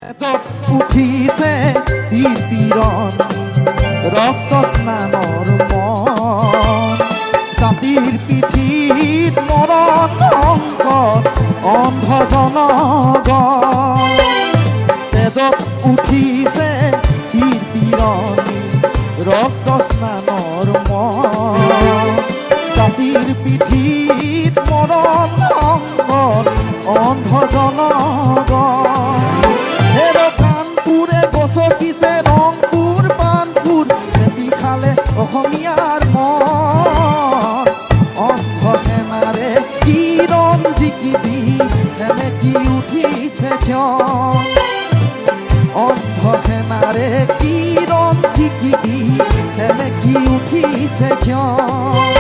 উঠিছে পীড়ন ৰক্ত স্নানৰ মন জাতিৰ পিঠিত মৰণ অংকত অন্ধ জনগণ তেজত উঠিছে পীড়ন ৰক্ত স্নানৰ মন জাতিৰ পিঠিত মৰণ অংকত অন্ধ জনগণ গছকিছে ৰংপুৰ পাণপুৰ চেপি খালে অসমীয়াৰ মন অন্ধ সেনাৰে কিৰণ জিকিবি সেমেকি উঠিছে ক্ষণ অন্ধ সেনাৰে কিৰণ জিকিবি সেমেকি উঠিছে ক্ষণ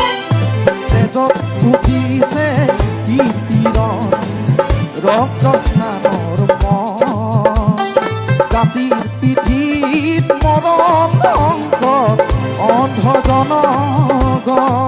তেজত উঠিছে পীড়ন ৰক্ত স্নানৰ মন জাতিৰ পিঠিত মৰণ অংকত অন্ধ জনগণ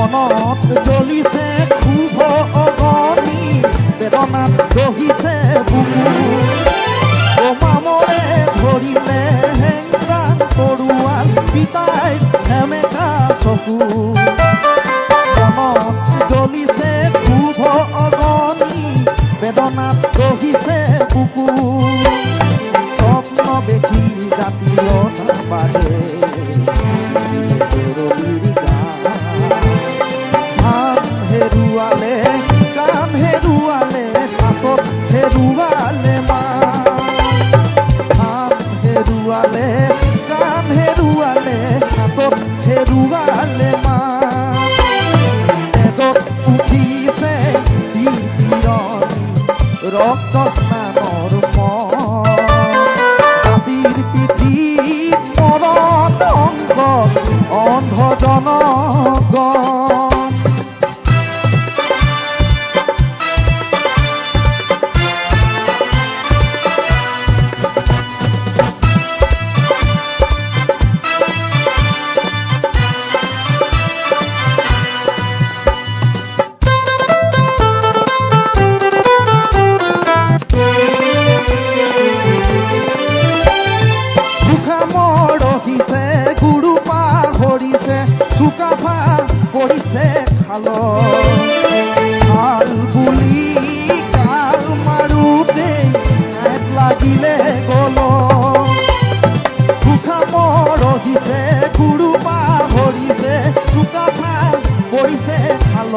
মনত জ্বলিছে ক্ষোভ অগণি বেদনাত দহিছে বুকু মামৰে ধৰিলে হেংৰা তৰুৱাল পিতাই সেমেকা চকু মনত জ্বলিছে ক্ষোভ অগণি বেদনাত দহিছে বুকু স্বপ্ন দেখি জাতীয় নাবাঢ়ে হেৰুৱালে কাণ হেৰুৱালে হাতত হেৰুৱালে মা ধান হেৰুৱালে কাণ হেৰুৱালে হাতত হেৰুৱালে মা তেজত উঠিছে পীড়ন ৰক্ত স্নানৰ মন জাতিৰ পিঠিত মৰণ অংকত অন্ধ জনগণ চুকাফাৰ পৰিছে খাল বুলি কাল মাৰোতে হাত লাগিলে গল সুখা মৰহিছে গুৰু পাহৰিছে চুকাফাৰ পৰিছে খাল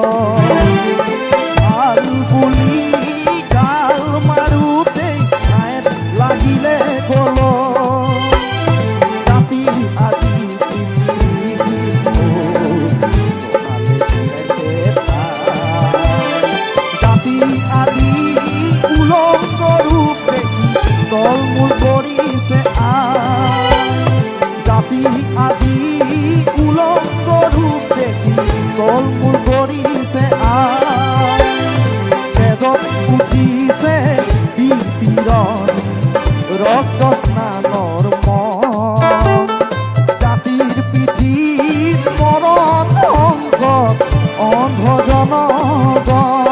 বুলি কাল মাৰোতে হাত লাগিলে গল জাতি আজি উলংগ ৰূপ দেখি তলমূল কৰিছে তেজত উঠিছে পীড়ন ৰক্ত স্নানৰ মন জাতিৰ পিঠিত মৰণ অংকত অন্ধ জনগণ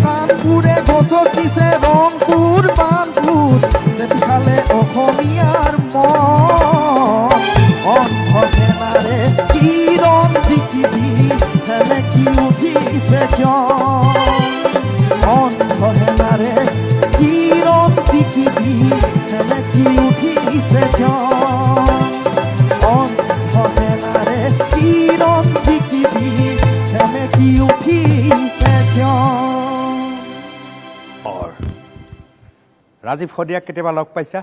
কাণপুৰে গছকিছে ৰংপুৰ পাণপুৰ চেপি খালে অসমীয়াৰ মন অন্ধ সেনাৰে কিৰণ জিকিবি সেমেকি উঠিছে ক্ষণ অন্ধ সেনাৰে কিৰণ জিকিবি সেমেকি উঠিছে ক্ষণ অন্ধ সেনাৰে কিৰণ জিকিবি সেমেকি উঠিছে ক্ষণ ৰাজীৱ শদিয়াক কেতিয়াবা লগ পাইছা?